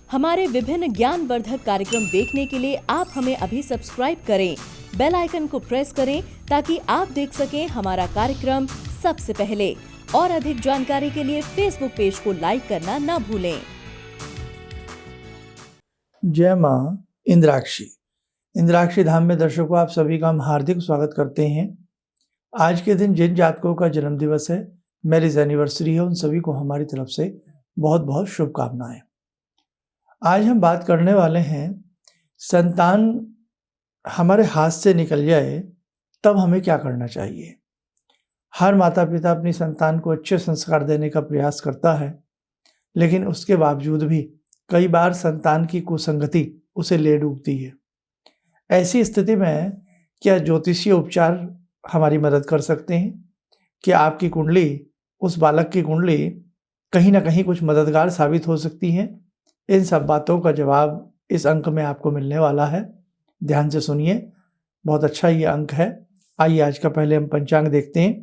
हमारे विभिन्न ज्ञानवर्धक कार्यक्रम देखने के लिए आप हमें अभी सब्सक्राइब करें, बेल आइकन को प्रेस करें ताकि आप देख सकें हमारा कार्यक्रम सबसे पहले। और अधिक जानकारी के लिए फेसबुक पेज को लाइक करना न भूलें। जय माँ इंद्राक्षी। इंद्राक्षी धाम में दर्शकों आप सभी का हम हार्दिक स्वागत करते हैं। आज के दिन जिन जातकों का जन्म दिवस है, मैरिज एनिवर्सरी है, उन सभी को हमारी तरफ से बहुत बहुत शुभकामनाएं। आज हम बात करने वाले हैं, संतान हमारे हाथ से निकल जाए तब हमें क्या करना चाहिए। हर माता पिता अपनी संतान को अच्छे संस्कार देने का प्रयास करता है, लेकिन उसके बावजूद भी कई बार संतान की कुसंगति उसे ले डूबती है। ऐसी स्थिति में क्या ज्योतिषीय उपचार हमारी मदद कर सकते हैं? क्या आपकी कुंडली, उस बालक की कुंडली कहीं ना कहीं कुछ मददगार साबित हो सकती है? इन सब बातों का जवाब इस अंक में आपको मिलने वाला है। ध्यान से सुनिए, बहुत अच्छा ये अंक है। आइए आज का पहले हम पंचांग देखते हैं।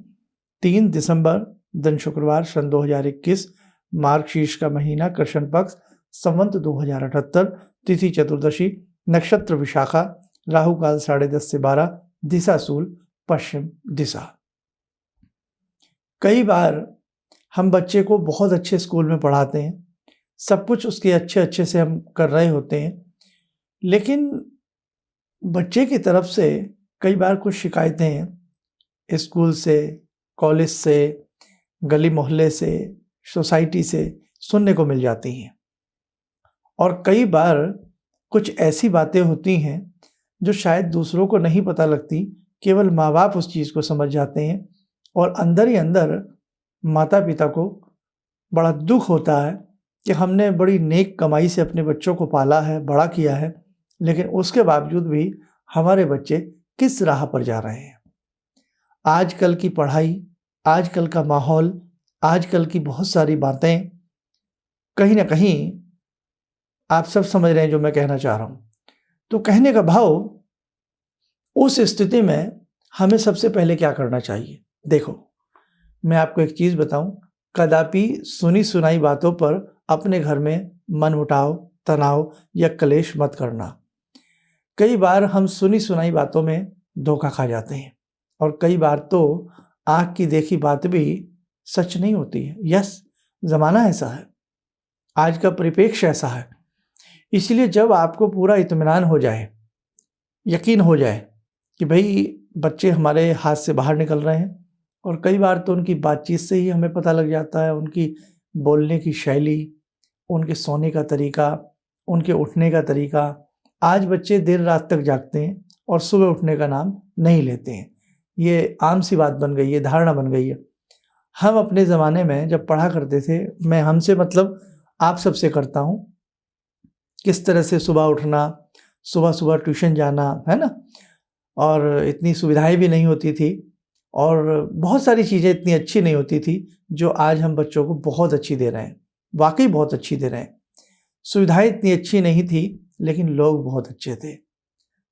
3 दिसंबर दिन शुक्रवार, सन 2021, मार्गशीर्ष का महीना, कृष्ण पक्ष, संवत 2078, तिथि चतुर्दशी, नक्षत्र विशाखा, राहु काल 10:30 से 12, दिशा शूल पश्चिम दिशा। कई बार हम बच्चे को बहुत अच्छे स्कूल में पढ़ाते हैं, सब कुछ उसके अच्छे से हम कर रहे होते हैं, लेकिन बच्चे की तरफ से कई बार कुछ शिकायतें स्कूल से, कॉलेज से, गली मोहल्ले से, सोसाइटी से सुनने को मिल जाती हैं। और कई बार कुछ ऐसी बातें होती हैं जो शायद दूसरों को नहीं पता लगती, केवल माँ बाप उस चीज़ को समझ जाते हैं। और अंदर ही अंदर माता पिता को बड़ा दुख होता है कि हमने बड़ी नेक कमाई से अपने बच्चों को पाला है, बड़ा किया है, लेकिन उसके बावजूद भी हमारे बच्चे किस राह पर जा रहे हैं। आजकल की पढ़ाई, आजकल का माहौल, आजकल की बहुत सारी बातें, कहीं ना कहीं आप सब समझ रहे हैं जो मैं कहना चाह रहा हूँ। तो कहने का भाव, उस स्थिति में हमें सबसे पहले क्या करना चाहिए। देखो, मैं आपको एक चीज़ बताऊं, कदापि सुनी सुनाई बातों पर अपने घर में मनमुटाव, तनाव या क्लेश मत करना। कई बार हम सुनी सुनाई बातों में धोखा खा जाते हैं, और कई बार तो आँख की देखी बात भी सच नहीं होती है। यस, ज़माना ऐसा है, आज का परिप्रेक्ष्य ऐसा है। इसलिए जब आपको पूरा इत्मीनान हो जाए, यकीन हो जाए कि भाई बच्चे हमारे हाथ से बाहर निकल रहे हैं, और कई बार तो उनकी बातचीत से ही हमें पता लग जाता है, उनकी बोलने की शैली, उनके सोने का तरीका, उनके उठने का तरीका। आज बच्चे देर रात तक जागते हैं और सुबह उठने का नाम नहीं लेते हैं। ये आम सी बात बन गई है, धारणा बन गई है। हम अपने ज़माने में जब पढ़ा करते थे, मैं हमसे मतलब आप सबसे करता हूँ, किस तरह से सुबह उठना, सुबह सुबह ट्यूशन जाना, है ना। और इतनी सुविधाएं भी नहीं होती थी, और बहुत सारी चीज़ें इतनी अच्छी नहीं होती थी जो आज हम बच्चों को बहुत अच्छी दे रहे हैं। वाकई बहुत अच्छी दे रहे हैं। सुविधाएं इतनी अच्छी नहीं थी, लेकिन लोग बहुत अच्छे थे,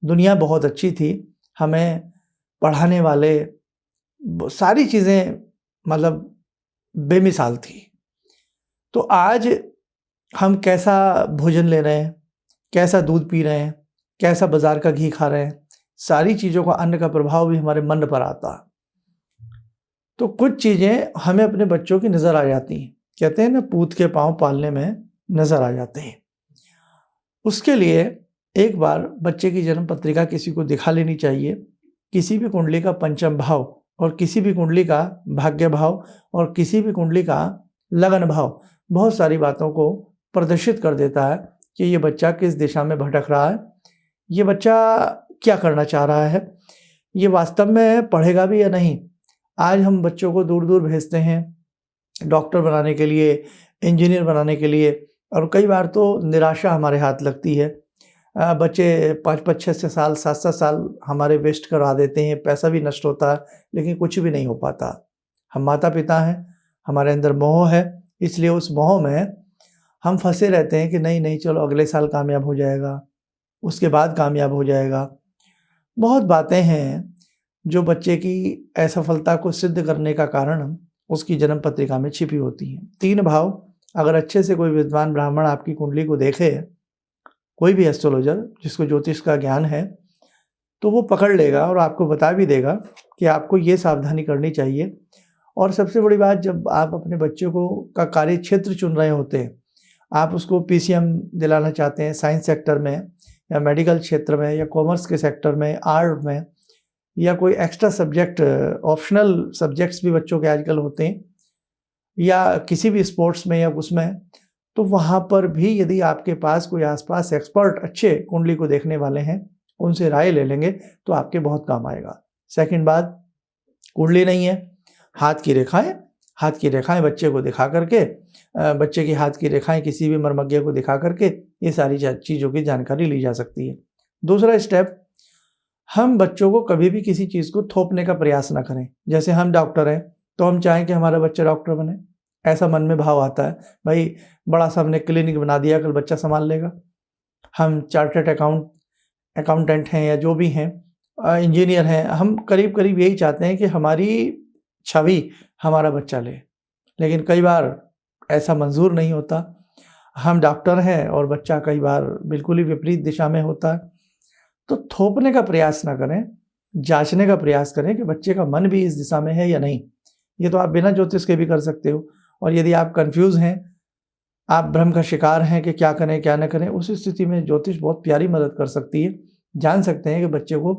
दुनिया बहुत अच्छी थी, हमें पढ़ाने वाले, सारी चीज़ें मतलब बेमिसाल थी। तो आज हम कैसा भोजन ले रहे हैं, कैसा दूध पी रहे हैं, कैसा बाजार का घी खा रहे हैं, सारी चीज़ों का, अन्न का प्रभाव भी हमारे मन पर आता है। तो कुछ चीज़ें हमें अपने बच्चों की नज़र आ जाती हैं। कहते हैं ना, पूत के पाँव पालने में नज़र आ जाते हैं। उसके लिए एक बार बच्चे की जन्म पत्रिका किसी को दिखा लेनी चाहिए। किसी भी कुंडली का पंचम भाव, और किसी भी कुंडली का भाग्य भाव, और किसी भी कुंडली का लगन भाव बहुत सारी बातों को प्रदर्शित कर देता है कि ये बच्चा किस दिशा में भटक रहा है, ये बच्चा क्या करना चाह रहा है, ये वास्तव में पढ़ेगा भी या नहीं। आज हम बच्चों को दूर दूर भेजते हैं डॉक्टर बनाने के लिए, इंजीनियर बनाने के लिए, और कई बार तो निराशा हमारे हाथ लगती है। बच्चे 5-5, 6-6 साल, 7-7 साल हमारे वेस्ट करवा देते हैं, पैसा भी नष्ट होता है, लेकिन कुछ भी नहीं हो पाता। हम माता पिता हैं, हमारे अंदर मोह है, इसलिए उस मोह में हम फंसे रहते हैं कि नहीं नहीं, चलो अगले साल कामयाब हो जाएगा, उसके बाद कामयाब हो जाएगा। बहुत बातें हैं जो बच्चे की असफलता को सिद्ध करने का कारण उसकी जन्म पत्रिका में छिपी होती हैं। 3 भाव अगर अच्छे से कोई विद्वान ब्राह्मण आपकी कुंडली को देखे, कोई भी एस्ट्रोलॉजर जिसको ज्योतिष का ज्ञान है, तो वो पकड़ लेगा और आपको बता भी देगा कि आपको ये सावधानी करनी चाहिए। और सबसे बड़ी बात, जब आप अपने बच्चे को का कार्य क्षेत्र चुन रहे होते हैं, आप उसको पीसीएम दिलाना चाहते हैं साइंस सेक्टर में या मेडिकल क्षेत्र में या कॉमर्स के सेक्टर में, आर्ट में, या कोई एक्स्ट्रा सब्जेक्ट, ऑप्शनल सब्जेक्ट्स भी बच्चों के आजकल होते हैं, या किसी भी स्पोर्ट्स में या उसमें, तो वहाँ पर भी यदि आपके पास कोई आसपास एक्सपर्ट अच्छे कुंडली को देखने वाले हैं, उनसे राय ले लेंगे तो आपके बहुत काम आएगा। सेकंड बात, कुंडली नहीं है, हाथ की रेखाएं बच्चे को दिखा करके, बच्चे की हाथ की रेखाएं किसी भी मर्मज्ञ को दिखा करके ये सारी चीज़ों की जानकारी ली जा सकती है। दूसरा स्टेप, हम बच्चों को कभी भी किसी चीज़ को थोपने का प्रयास ना करें। जैसे हम डॉक्टर हैं तो हम चाहें कि हमारा बच्चा डॉक्टर बने, ऐसा मन में भाव आता है, भाई बड़ा सा हमने क्लिनिक बना दिया, कल बच्चा संभाल लेगा। हम चार्टर्ड अकाउंटेंट हैं या जो भी हैं, इंजीनियर हैं, हम करीब करीब यही चाहते हैं कि हमारी छवि हमारा बच्चा ले, लेकिन कई बार ऐसा मंजूर नहीं होता। हम डॉक्टर हैं और बच्चा कई बार बिल्कुल ही विपरीत दिशा में होता है। तो थोपने का प्रयास ना करें, जांचने का प्रयास करें कि बच्चे का मन भी इस दिशा में है या नहीं। ये तो आप बिना ज्योतिष के भी कर सकते हो। और यदि आप कंफ्यूज हैं, आप भ्रम का शिकार हैं कि क्या करें क्या न करें, उस स्थिति में ज्योतिष बहुत प्यारी मदद कर सकती है। जान सकते हैं कि बच्चे को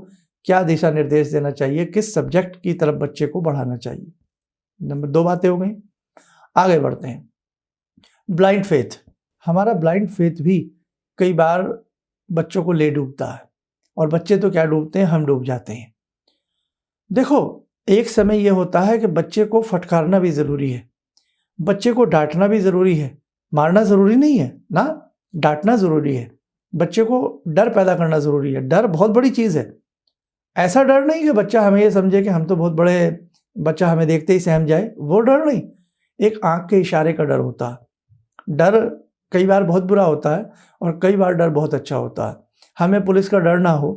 क्या दिशा निर्देश देना चाहिए, किस सब्जेक्ट की तरफ बच्चे को बढ़ाना चाहिए। नंबर 2 बातें हो गई। आगे बढ़ते हैं। ब्लाइंड फेथ, हमारा ब्लाइंड फेथ भी कई बार बच्चों को ले डूबता है, और बच्चे तो क्या डूबते हैं, हम डूब जाते हैं। देखो, एक समय यह होता है कि बच्चे को फटकारना भी जरूरी है, बच्चे को डांटना भी जरूरी है। मारना जरूरी नहीं है ना, डांटना जरूरी है। बच्चे को डर पैदा करना जरूरी है। डर बहुत बड़ी चीज है। ऐसा डर नहीं कि बच्चा हमें ये समझे कि हम तो बहुत बड़े, बच्चा हमें देखते ही सहम जाए, वो डर नहीं। एक आंख के इशारे का डर होता है। डर कई बार बहुत बुरा होता है और कई बार डर बहुत अच्छा होता है। हमें पुलिस का डर ना हो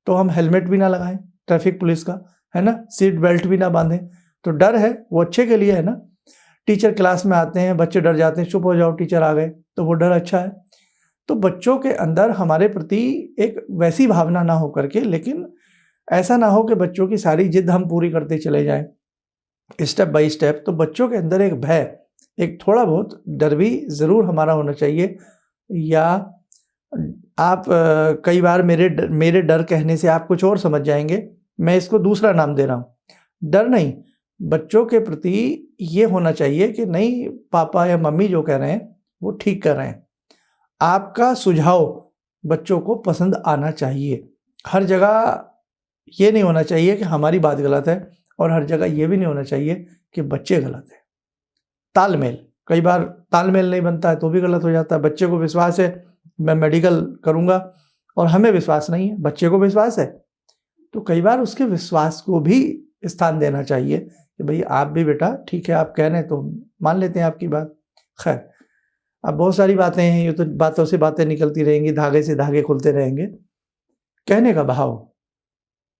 तो हम हेलमेट भी ना लगाएं, ट्रैफिक पुलिस का, है ना, सीट बेल्ट भी ना बांधें। तो डर है वो अच्छे के लिए है ना। टीचर क्लास में आते हैं, बच्चे डर जाते हैं, चुप हो जाओ टीचर आ गए, तो वो डर अच्छा है। तो बच्चों के अंदर हमारे प्रति एक वैसी भावना ना हो करके, लेकिन ऐसा ना हो कि बच्चों की सारी जिद हम पूरी करते चले जाएं स्टेप बाय स्टेप। तो बच्चों के अंदर एक भय, एक थोड़ा बहुत डर भी जरूर हमारा होना चाहिए। या आप कई बार मेरे डर कहने से आप कुछ और समझ जाएंगे, मैं इसको दूसरा नाम दे रहा हूँ। डर नहीं, बच्चों के प्रति ये होना चाहिए कि नहीं, पापा या मम्मी जो कह रहे हैं वो ठीक कर रहे हैं। आपका सुझाव बच्चों को पसंद आना चाहिए। हर जगह ये नहीं होना चाहिए कि हमारी बात गलत है, और हर जगह ये भी नहीं होना चाहिए कि बच्चे गलत है। तालमेल, कई बार तालमेल नहीं बनता है तो भी गलत हो जाता है। बच्चे को विश्वास है मैं मेडिकल करूंगा, और हमें विश्वास नहीं है, बच्चे को विश्वास है, तो कई बार उसके विश्वास को भी स्थान देना चाहिए कि भाई आप भी बेटा ठीक है, आप कह रहे हैं तो मान लेते हैं आपकी बात। खैर, अब बहुत सारी बातें हैं, ये तो बातों से बातें निकलती रहेंगी, धागे से धागे खुलते रहेंगे। कहने का भाव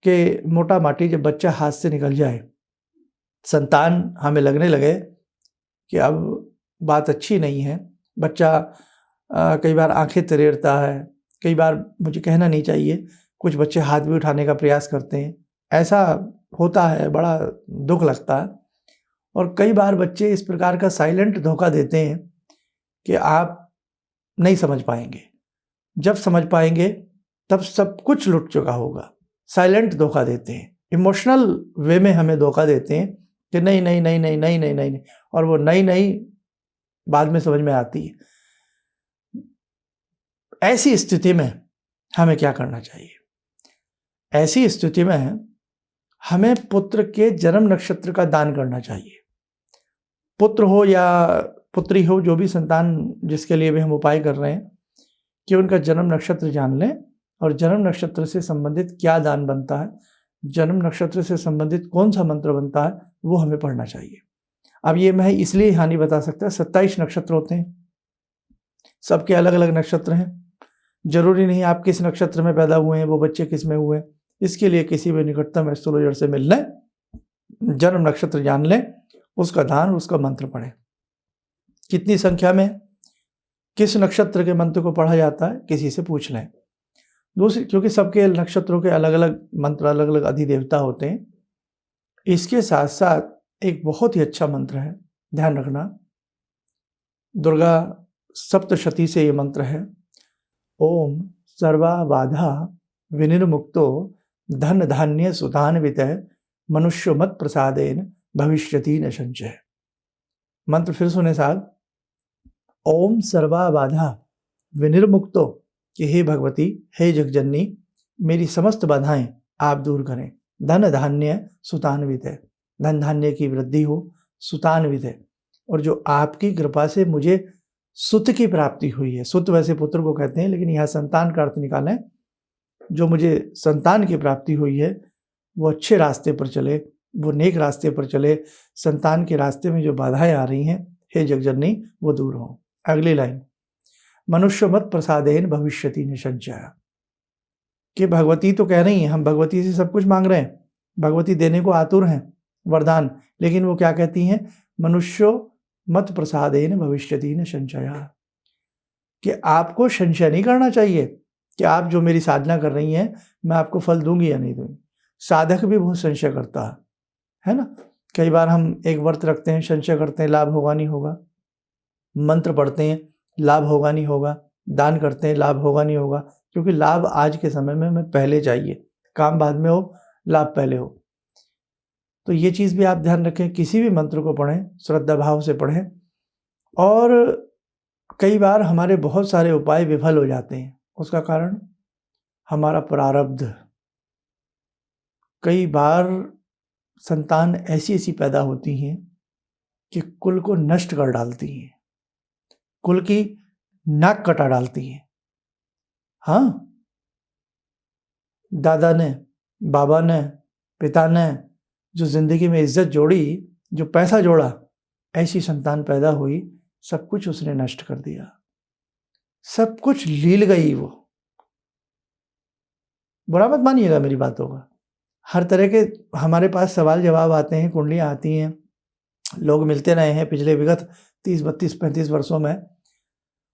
कि मोटा माटी जब बच्चा हाथ से निकल जाए, संतान हमें लगने लगे कि अब बात अच्छी नहीं है, बच्चा कई बार आंखें तरेरता है, कई बार मुझे कहना नहीं चाहिए, कुछ बच्चे हाथ भी उठाने का प्रयास करते हैं, ऐसा होता है, बड़ा दुख लगता है। और कई बार बच्चे इस प्रकार का साइलेंट धोखा देते हैं कि आप नहीं समझ पाएंगे, जब समझ पाएंगे तब सब कुछ लुट चुका होगा। साइलेंट धोखा देते हैं, इमोशनल वे में हमें धोखा देते हैं कि नहीं नहीं नहीं नहीं नहीं नहीं नहीं, और वो नहीं नहीं बाद में समझ में आती है। ऐसी स्थिति में हमें क्या करना चाहिए? ऐसी स्थिति में हमें पुत्र के जन्म नक्षत्र का दान करना चाहिए। पुत्र हो या पुत्री हो, जो भी संतान जिसके लिए भी हम उपाय कर रहे हैं, कि उनका जन्म नक्षत्र जान लें और जन्म नक्षत्र से संबंधित क्या दान बनता है, जन्म नक्षत्र से संबंधित कौन सा मंत्र बनता है, वो हमें पढ़ना चाहिए। अब ये मैं इसलिए यहाँ नहीं बता सकता, 27 नक्षत्र होते हैं, सबके अलग अलग नक्षत्र हैं। जरूरी नहीं आप किस नक्षत्र में पैदा हुए हैं, वो बच्चे किस में हुए हैं। इसके लिए किसी भी निकटतम एस्ट्रोलॉजर से मिल लें, जन्म नक्षत्र जान लें, उसका दान, उसका मंत्र पढ़ें। कितनी संख्या में, किस नक्षत्र के मंत्र को पढ़ा जाता है, किसी से पूछ लें। दूसरी, क्योंकि सबके नक्षत्रों के अलग अलग मंत्र, अलग अलग अधिदेवता होते हैं। इसके साथ साथ एक बहुत ही अच्छा मंत्र है, ध्यान रखना, दुर्गा सप्तशती से ये मंत्र है। ओम सर्वा बाधा विनिर्मुक्तो धन धान्य सुधान्वित मनुष्य मत प्रसादेन भविष्यति न संचय। मंत्र फिर सुने साहब। ओम सर्वा बाधा विनिर्मुक्तो, कि हे भगवती, हे जगजननी, मेरी समस्त बाधाएं आप दूर करें। धन धान्य सुतान्वित है, धन धान्य की वृद्धि हो, सुतान्वित है, और जो आपकी कृपा से मुझे सुत की प्राप्ति हुई है। सुत वैसे पुत्र को कहते हैं, लेकिन यहाँ संतान का अर्थ निकालें। जो मुझे संतान की प्राप्ति हुई है वो अच्छे रास्ते पर चले, वो नेक रास्ते पर चले। संतान के रास्ते में जो बाधाएं आ रही हैं, हे जगजननी, वो दूर हों। अगली लाइन, मनुष्य मत प्रसादेन भविष्यति न संचय। कि भगवती तो कह रही हैं, हम भगवती से सब कुछ मांग रहे हैं, भगवती देने को आतुर हैं वरदान, लेकिन वो क्या कहती हैं, मनुष्यो मत प्रसादेन भविष्यति न संचय। कि आपको संशय नहीं करना चाहिए कि आप जो मेरी साधना कर रही हैं मैं आपको फल दूंगी या नहीं दूंगी। साधक भी बहुत संशय करता है ना। कई बार हम एक व्रत रखते हैं, संशय करते हैं लाभ होगा नहीं होगा, मंत्र पढ़ते हैं लाभ होगा नहीं होगा, दान करते हैं लाभ होगा नहीं होगा, क्योंकि लाभ आज के समय में हमें पहले चाहिए, काम बाद में हो, लाभ पहले हो। तो ये चीज़ भी आप ध्यान रखें, किसी भी मंत्र को पढ़ें श्रद्धा भाव से पढ़ें। और कई बार हमारे बहुत सारे उपाय विफल हो जाते हैं, उसका कारण हमारा प्रारब्ध। कई बार संतान ऐसी ऐसी पैदा होती हैं कि कुल को नष्ट कर डालती हैं, कुल की नाक कटा डालती हैं। हाँ, दादा ने, बाबा ने, पिता ने जो जिंदगी में इज्जत जोड़ी, जो पैसा जोड़ा, ऐसी संतान पैदा हुई, सब कुछ उसने नष्ट कर दिया, सब कुछ लील गई वो। बुरा मत मानिएगा मेरी बातों का। हर तरह के हमारे पास सवाल जवाब आते हैं, कुंडलियाँ आती हैं, लोग मिलते रहे हैं पिछले विगत 30, 32, 35 वर्षों में।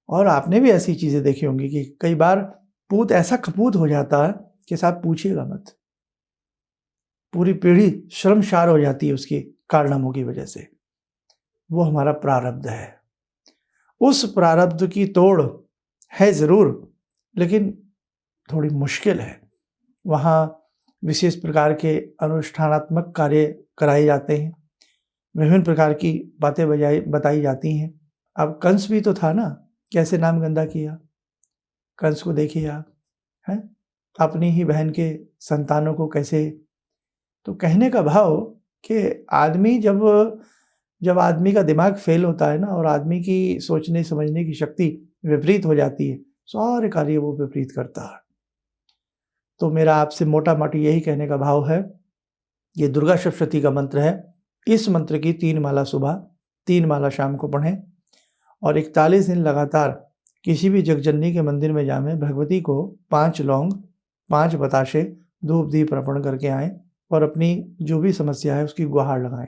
और आपने भी ऐसी चीज़ें देखी होंगी कि कई बार पूत ऐसा कपूत हो जाता है कि साहब पूछिएगा मत, पूरी पीढ़ी शर्मसार हो जाती है उसके कारनामों की वजह से। वो हमारा प्रारब्ध है। उस प्रारब्ध की तोड़ है ज़रूर, लेकिन थोड़ी मुश्किल है। वहाँ विशेष प्रकार के अनुष्ठानात्मक कार्य कराए जाते हैं, विभिन्न प्रकार की बातें बताई जाती हैं। अब कंस भी तो था ना, कैसे नाम गंदा किया। कंस को देखिए आप, हैं, अपनी ही बहन के संतानों को कैसे। तो कहने का भाव कि आदमी जब आदमी का दिमाग फेल होता है ना, और आदमी की सोचने समझने की शक्ति विपरीत हो जाती है, सारे कार्य वो विपरीत करता है। तो मेरा आपसे मोटा मोटी यही कहने का भाव है, ये दुर्गा सप्तशती का मंत्र है। इस मंत्र की 3 माला सुबह, 3 माला शाम को पढ़ें, और 41 दिन लगातार किसी भी जगजननी के मंदिर में जाएं, भगवती को 5 लौंग, 5 बताशे, धूप दीप अर्पण करके आएँ, और अपनी जो भी समस्या है उसकी गुहार लगाएं।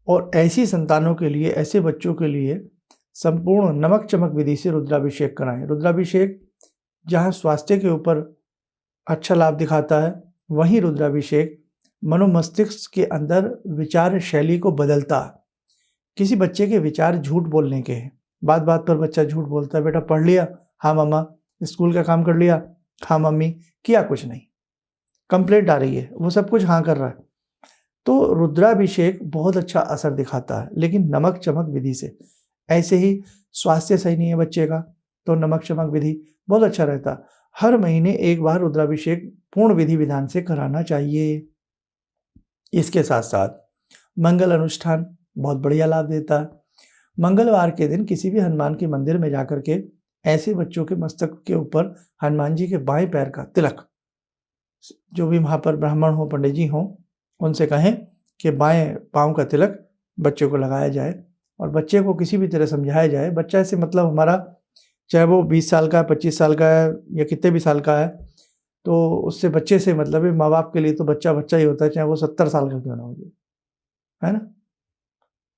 और ऐसी संतानों के लिए, ऐसे बच्चों के लिए संपूर्ण नमक चमक विधि से रुद्राभिषेक कराएं। रुद्राभिषेक जहाँ स्वास्थ्य के ऊपर अच्छा लाभ दिखाता है, वहीं रुद्राभिषेक मनोमस्तिष्क के अंदर विचार शैली को बदलता है। किसी बच्चे के विचार झूठ बोलने के हैं, बात बात पर बच्चा झूठ बोलता है, बेटा पढ़ लिया, हाँ मम्मा, स्कूल का काम कर लिया, हाँ मम्मी, किया कुछ नहीं, कंप्लेंट आ रही है, वो सब कुछ हाँ कर रहा है। तो रुद्राभिषेक बहुत अच्छा असर दिखाता है, लेकिन नमक चमक विधि से। ऐसे ही स्वास्थ्य सही नहीं है बच्चे का, तो नमक चमक विधि बहुत अच्छा रहता। हर महीने एक बार रुद्राभिषेक पूर्ण विधि विधान से कराना चाहिए। इसके साथ साथ मंगल अनुष्ठान बहुत बढ़िया लाभ देता है। मंगलवार के दिन किसी भी हनुमान के मंदिर में जाकर के ऐसे बच्चों के मस्तक के ऊपर हनुमान जी के बाएं पैर का तिलक, जो भी वहाँ पर ब्राह्मण हो, पंडित जी हों, उनसे कहें कि बाएं पाँव का तिलक बच्चे को लगाया जाए, और बच्चे को किसी भी तरह समझाया जाए। बच्चा से मतलब हमारा, चाहे वो 20 साल का है, 25 साल का है, या कितने भी साल का है, तो उससे बच्चे से मतलब है, माँ बाप के लिए तो बच्चा बच्चा ही होता है, चाहे वो 70 साल का क्यों ना हो जाए, है ना।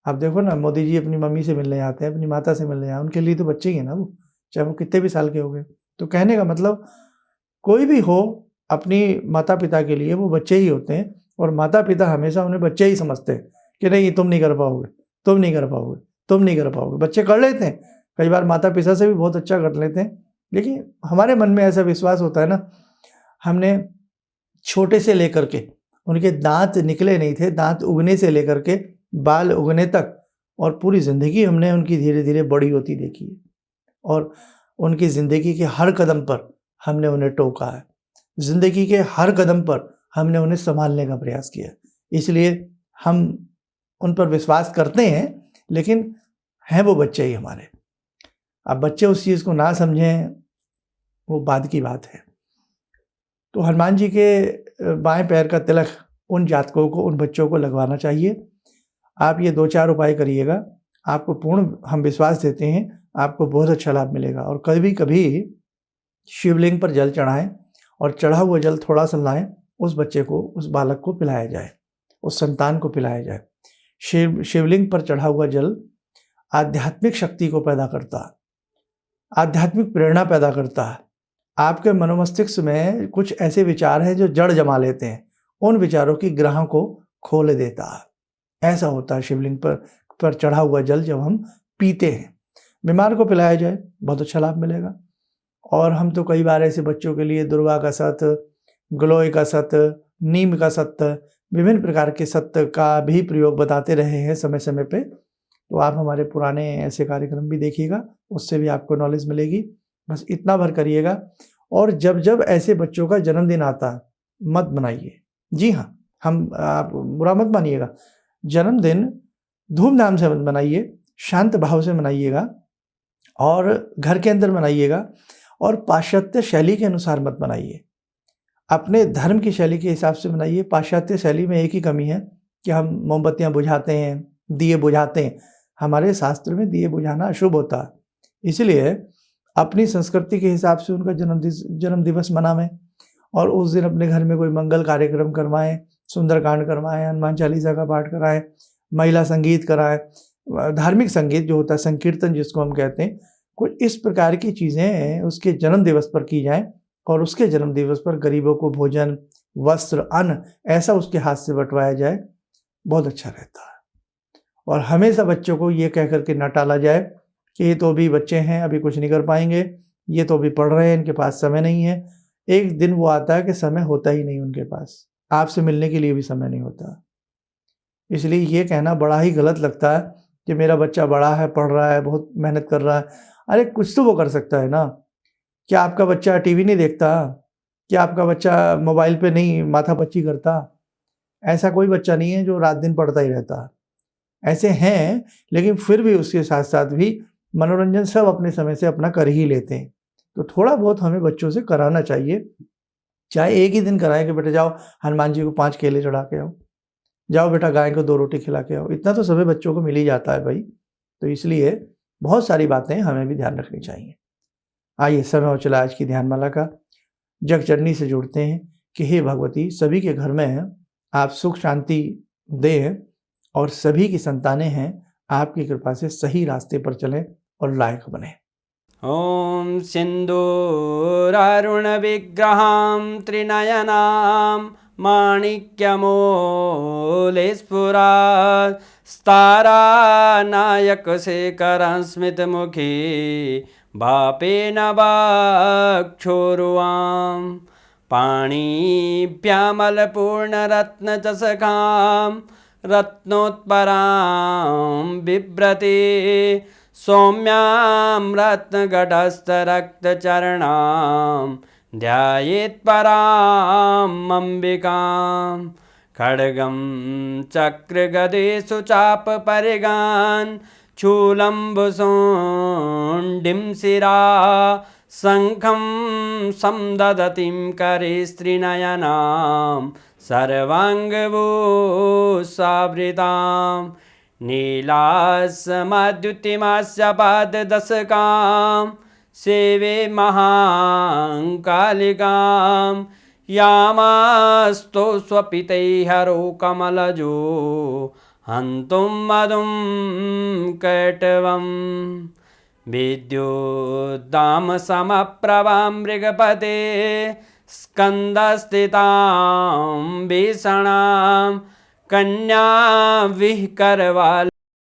आप देखो ना, मोदी जी अपनी मम्मी से मिलने आते हैं, अपनी माता से मिलने आए, उनके लिए तो बच्चे ही हैं ना वो, चाहे वो कितने भी साल के हो गए। तो कहने का मतलब कोई भी हो, अपनी माता-पिता के लिए वो बच्चे ही होते हैं और माता-पिता हमेशा उन्हें बच्चे ही समझते हैं कि नहीं तुम नहीं कर पाओगे, तुम नहीं कर पाओगे, तुम नहीं कर पाओगे। बच्चे कर लेते हैं, कई बार माता-पिता से भी बहुत अच्छा कर लेते हैं, लेकिन हमारे मन में ऐसा विश्वास होता है ना, हमने छोटे से लेकर के, उनके दाँत निकले नहीं थे, दाँत उगने से लेकर के बाल उगने तक, और पूरी ज़िंदगी हमने उनकी धीरे-धीरे बड़ी होती देखी है और उनकी ज़िंदगी के हर कदम पर हमने उन्हें टोका है। ज़िंदगी के हर कदम पर हमने उन्हें सँभालने का प्रयास किया है। इसलिए हम उन पर विश्वास करते हैं, लेकिन हैं वो बच्चे ही हमारे। अब बच्चे उस चीज़ को ना समझें, वो बाद की बात है। तो हनुमान जी के बाएँ पैर का तिलक उन जातकों को, उन बच्चों को लगवाना चाहिए। आप ये 2-4 उपाय करिएगा, आपको पूर्ण हम विश्वास देते हैं, आपको बहुत अच्छा लाभ मिलेगा। और कभी-कभी शिवलिंग पर जल चढ़ाएँ और चढ़ा हुआ जल थोड़ा-सा लाएँ, उस बच्चे को, उस बालक को पिलाया जाए, उस संतान को पिलाया जाए। शिवलिंग पर चढ़ा हुआ जल आध्यात्मिक शक्ति को पैदा करता है, आध्यात्मिक प्रेरणा पैदा करता है। आपके मनोमस्तिष्क में कुछ ऐसे विचार हैं जो जड़ जमा लेते हैं, उन विचारों की ग्रहों को खोल देता है। ऐसा होता है शिवलिंग पर चढ़ा हुआ जल जब हम पीते हैं। बीमार को पिलाया जाए, बहुत अच्छा लाभ मिलेगा। और हम तो कई बार ऐसे बच्चों के लिए दुर्वा का सत्व, गिलोय का सत्व, नीम का सत्व, विभिन्न प्रकार के सत्व का भी प्रयोग बताते रहे हैं समय-समय पे। तो आप हमारे पुराने ऐसे कार्यक्रम भी देखिएगा, उससे भी आपको नॉलेज मिलेगी। बस इतना भर करिएगा। और जब-जब ऐसे बच्चों का जन्मदिन आता है, मत मनाइए। जी हाँ, आप बुरा मत मानिएगा। जन्मदिन धूमधाम से मत मनाइए, शांत भाव से मनाइएगा और घर के अंदर मनाइएगा, और पाश्चात्य शैली के अनुसार मत मनाइए। अपने धर्म की शैली के हिसाब से मनाइए। पाश्चात्य शैली में एक ही कमी है कि हम मोमबत्तियाँ बुझाते हैं, दिए बुझाते हैं। हमारे शास्त्र में दिए बुझाना अशुभ होता है। इसलिए अपनी संस्कृति के हिसाब से उनका जन्म दिवस मनावें और उस दिन अपने घर में कोई मंगल कार्यक्रम करवाएँ, सुंदरकांड करवाएँ, हनुमान चालीसा का पाठ कराएँ, महिला संगीत कराएँ, धार्मिक संगीत जो होता है, संकीर्तन जिसको हम कहते हैं, कुछ इस प्रकार की चीज़ें उसके जन्म दिवस पर की जाएँ और उसके जन्म दिवस पर गरीबों को भोजन, वस्त्र, अन्न ऐसा उसके हाथ से बँटवाया जाए, बहुत अच्छा रहता है। और हमेशा बच्चों को ये कह कर के ना टाला जाए कि ये तो अभी बच्चे हैं, अभी कुछ नहीं कर पाएँगे, ये तो अभी पढ़ रहे हैं, इनके पास समय नहीं है। एक दिन वो आता है कि समय होता ही नहीं उनके पास, आपसे मिलने के लिए भी समय नहीं होता। इसलिए ये कहना बड़ा ही गलत लगता है कि मेरा बच्चा बड़ा है, पढ़ रहा है, बहुत मेहनत कर रहा है। अरे कुछ तो वो कर सकता है ना। क्या आपका बच्चा टीवी नहीं देखता? क्या आपका बच्चा मोबाइल पे नहीं माथापच्ची करता? ऐसा कोई बच्चा नहीं है जो रात दिन पढ़ता ही रहता। ऐसे हैं, लेकिन फिर भी उसके साथ-साथ भी मनोरंजन सब अपने समय से अपना कर ही लेते हैं। तो थोड़ा बहुत हमें बच्चों से कराना चाहिए। चाहे एक ही दिन कराएँ कि बेटा जाओ हनुमान जी को 5 केले चढ़ा के आओ, जाओ बेटा गाय को 2 रोटी खिला के आओ। इतना तो सभी बच्चों को मिल ही जाता है भाई। तो इसलिए बहुत सारी बातें हमें भी ध्यान रखनी चाहिए। आइए, समय हो चला आज की ध्यानमाला का। जगजननी से जुड़ते हैं कि हे भगवती, सभी के घर में आप सुख शांति दें और सभी की संतानें हैं, आपकी कृपा से सही रास्ते पर चलें और लायक बने। ॐ सिन्दूरारुणविग्रहां त्रिनयनां माणिक्यमौलिस्फुरात् स्तारानायकशेखरं स्मितमुखी भापेन वक्षोरुवां पाणिभ्यामलपूर्णरत्नचषकां रत्नोत्परां बिभ्रति सौम्यां रत्नघटस्थरक्तचरणां ध्यायेत्पराम् अम्बिकां खड्गं चक्रगदेषु चापपरिगान् चूलम्बुसुण्डिं शिरा शङ्खं संदधतीं करे स्त्रीनयनां सर्वाङ्गभूषावृतां नीलासमद्युतिमास्य पाददशकां सेवे महाकालिकां यामास्तो स्वपितैः हरो कमलजो हन्तुं मधुं कैटवम् विद्युद्दामसमप्रभां मृगपते स्कन्दस्थितां भीषणां कन्या विहकरवाल